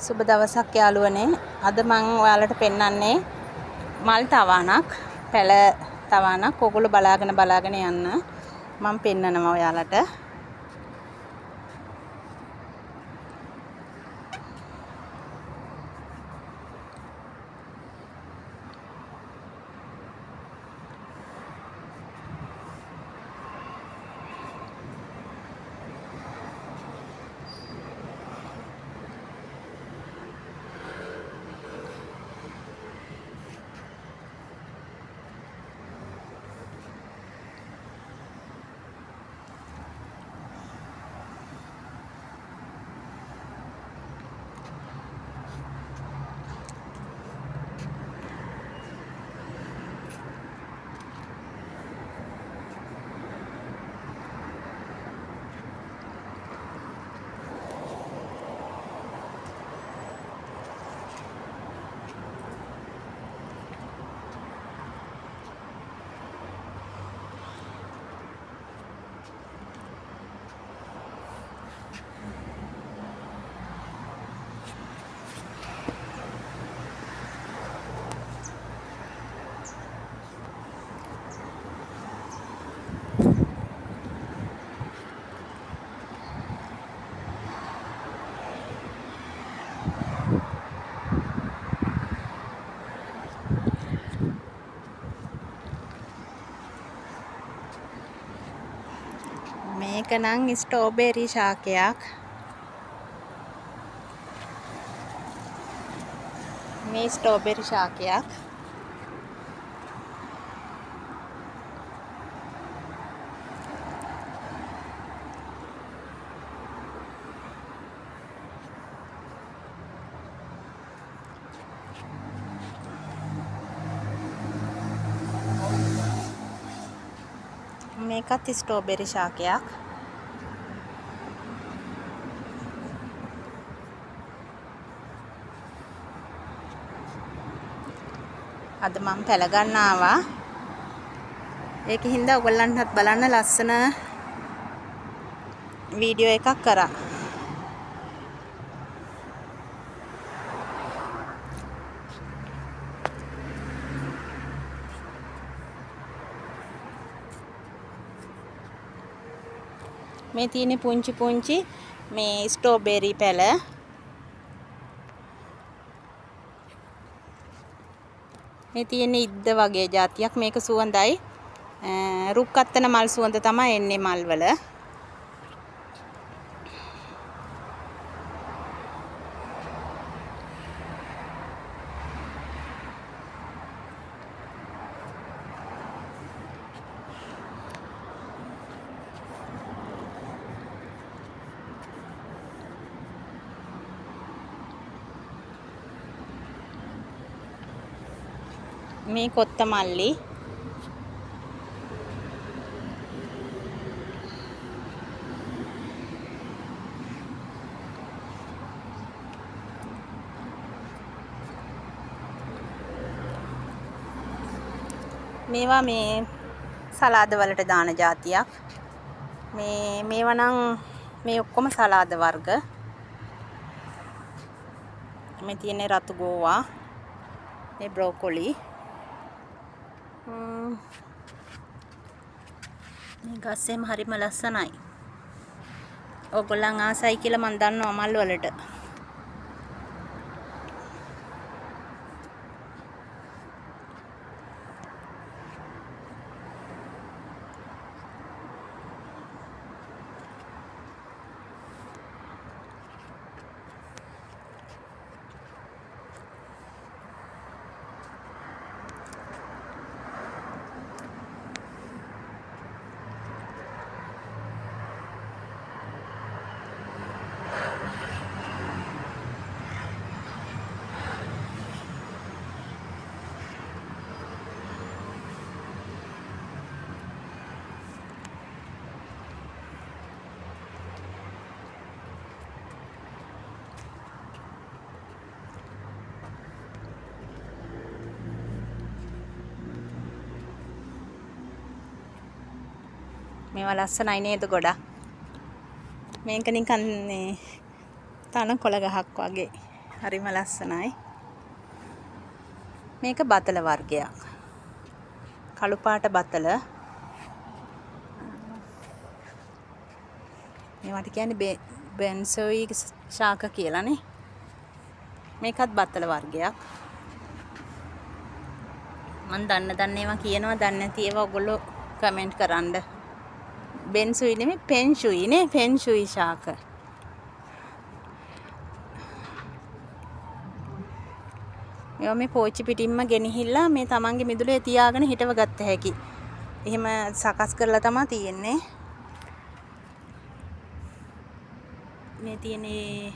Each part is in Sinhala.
සුබ දවසක් යාළුවනේ. අද මම ඔයාලට පෙන්වන්නේ මල් තවාණක්, පැල තවාණක්. ඔයගොල්ලෝ බලාගෙන යන්න. මම පෙන්වනවා ඔයාලට. මේක නම් ස්ට්‍රෝබෙරි ශාකයක්. මේ ස්ට්‍රෝබෙරි ශාකයක්. මේකත් ස්ට්‍රෝබෙරි ශාකයක්. අද මම පැල ගන්න ආවා. ඒකින් හින්දා ඔයගොල්ලන්ටත් බලන්න ලස්සන වීඩියෝ එකක් කරා. මේ තියෙන පුංචි මේ ස්ට්‍රෝබෙරි පැල. මේ තියෙන ඉද්ද වගේ જાතියක්. මේක සුවඳයි. රුක්කත්තන මල් සුවඳ තමයි එන්නේ මල් වල. මේ කොත්තමල්ලි. මේවා මේ සලාද වලට දාන જાතියක්. මේවා නම් මේ ඔක්කොම සලාද වර්ග. මේ තියෙන රතු ගෝවා. මේ බ්‍රොකොලි. මේ ගස්සෙම හරිම ලස්සනයි. ඔයගොල්ලන් ආසයි කියලා මම දන්නවා මල් වලට. මේවා ලස්සනයි නේද ගොඩක්. මේක නිකන් තනකොළ ගහක් වගේ. හරිම ලස්සනයි. මේක බතල වර්ගයක්. කළු පාට බතල. මේවට කියන්නේ බෙන්සොයි ශාක කියලානේ. මේකත් බතල වර්ගයක්. මම දන්න ඒවා කියනවා, දන්නේ නැති ඒවා ඔයගොල්ලෝ කමෙන්ට් කරන්න. බෙන්සුයි නෙමෙයි පෙන්ෂුයි නේ, පෙන්ෂුයි ශාක. ඒවා මේ පෝච්චි පිටින්ම ගෙනහිල්ලා මේ තමන්ගේ මිදුලේ තියාගෙන හිටව ගත්ත හැකි. එහෙම සකස් කරලා තමයි තියෙන්නේ. මේ තියෙන්නේ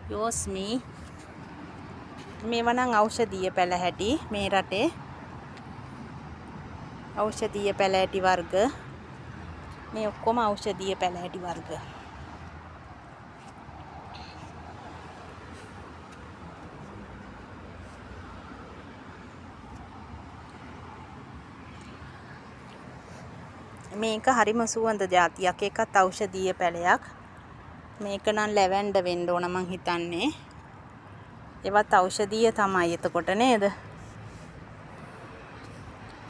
යෝස්මි. මේවා නම් ඖෂධීය පැල හැටි මේ රටේ. ඖෂධීය පැල හැටි වර්ග. මේ ඔක්කොම ඖෂධීය පැල හැටි වර්ග. මේක හරිම සුවඳ జాතියක්. ඒකත් ඖෂධීය පැලයක්. මේක නම් ලැවෙන්ඩර් වෙන්න ඕන මං හිතන්නේ. ඒවත් ඖෂධීය තමයි එතකොට නේද?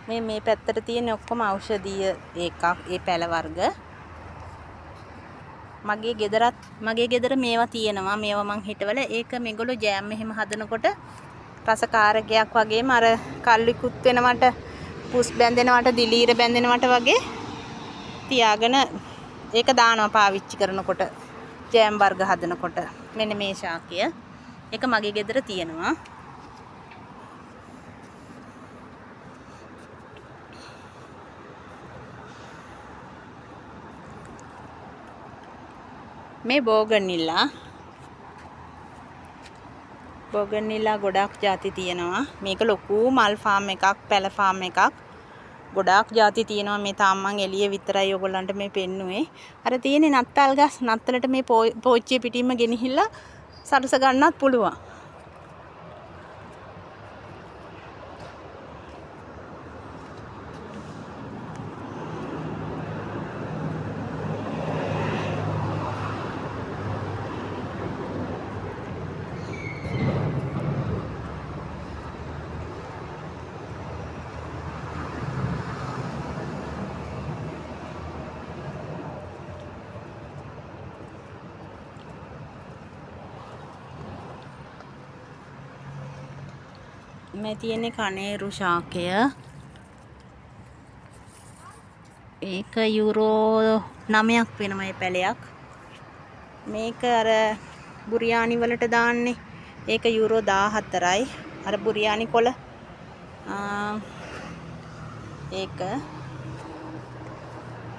මේ පැත්තට තියෙන ඔක්කොම ඖෂධීය ඒ පැල වර්ග. මගේ ගෙදර මේවා තියෙනවා. මේවා මං හිටවල ඒක මේගොල්ලෝ ජෑම් එහෙම හදනකොට රසකාරකයක් වගේම අර කල්ලිකුත් වෙනවට, පුස් බැඳෙනවට, දිලීර බැඳෙනවට වගේ තියාගෙන ඒක දානවා පාවිච්චි කරනකොට, ජෑම් වර්ග හදනකොට. මෙන්න මේ ශාකය. ඒක මගේ ගෙදර තියෙනවා. මේ බෝගන්විලා ගොඩාක් ಜಾති තියෙනවා. මේක ලොකු මල් ෆාම් එකක්, පැල ෆාම් එකක්. ගොඩාක් ಜಾති තියෙනවා. මේ තාම මං එළිය විතරයි ඔයගොල්ලන්ට මේ පෙන්නුවේ. අර තියෙන්නේ නත්තල් ගස්. නත්තලට මේ පෝච්චිය පිටින්ම ගෙනහිල්ලා සරස ගන්නත් පුළුවන්. මේ තියෙන්නේ කනේරු ශාකය. ඒක යුරෝ 9ක් වෙනවා මේ පැලයක්. මේක අර බුරියානි වලට දාන්නේ. ඒක යුරෝ 14යි. අර බුරියානි කොළ.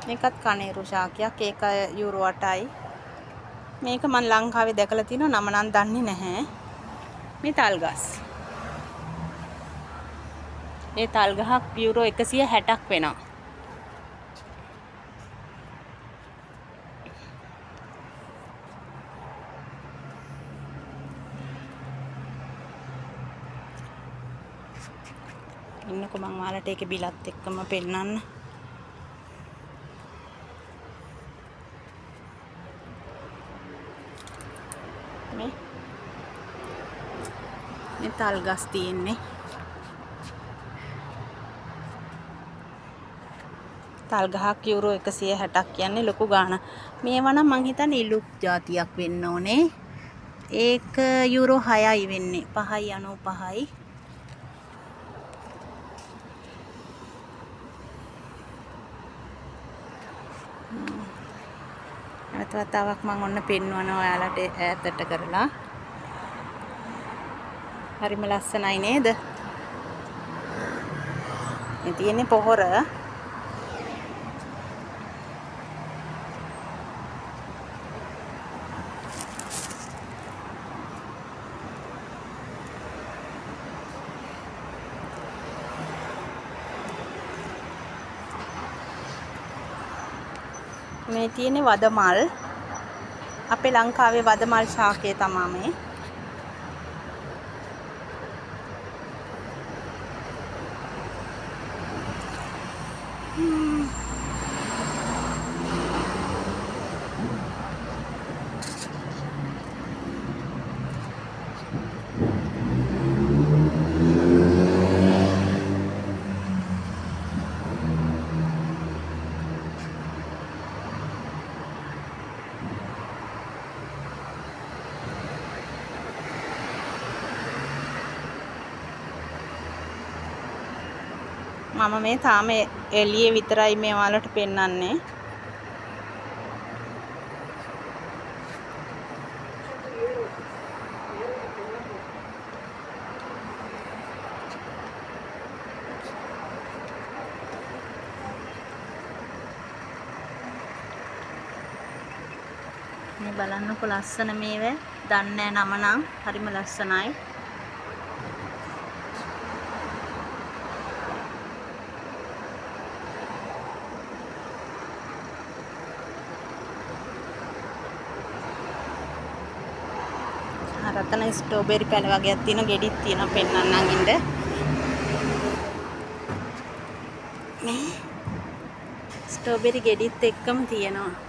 මේකත් කනේරු ශාකයක්. ඒක යුරෝ 8යි. මේක මම ලංකාවේ දැකලා තිනවා, නම නම් දන්නේ නැහැ. මේ තල්ගස්. ඒ තල් ගහක් යුරෝ 160ක් වෙනවා. ඉන්නකො මං ඔයාලට ඒකේ බිලත් එක්කම පෙන්නන්න. මේ තල් ගස් තියෙන්නේ. තල් ගහක් යුරෝ 160ක් කියන්නේ ලොකු ගාණ. මේවා නම් මං හිතන්නේ ඉලුක් జాතියක් වෙන්න ඕනේ. ඒක යුරෝ 6යි වෙන්නේ. 5.95යි. වතාවක් මම ඔන්න පෙන්වනවා ඔයාලට ඈතට කරලා. හරිම ලස්සනයි නේද? මේ තියෙන්නේ පොහොර. මේ තියෙන්නේ වදමල්. අපේ ලංකාවේ වදමල් ශාකය තමයි මේ. මම මේ තාම එළියේ විතරයි මේ ඔයාලට පෙන්වන්නේ. මේ බලන්නකො ලස්සන මේවා. දන්නේ නම නම් හරිම ලස්සනයි. රතන ස්ට්‍රෝබෙරි පැල වගේක් තියෙන ගෙඩිත් තියෙනවා පෙන්නන්නම් ඉන්න. මේ ස්ට්‍රෝබෙරි ගෙඩිත් එක්කම තියෙනවා.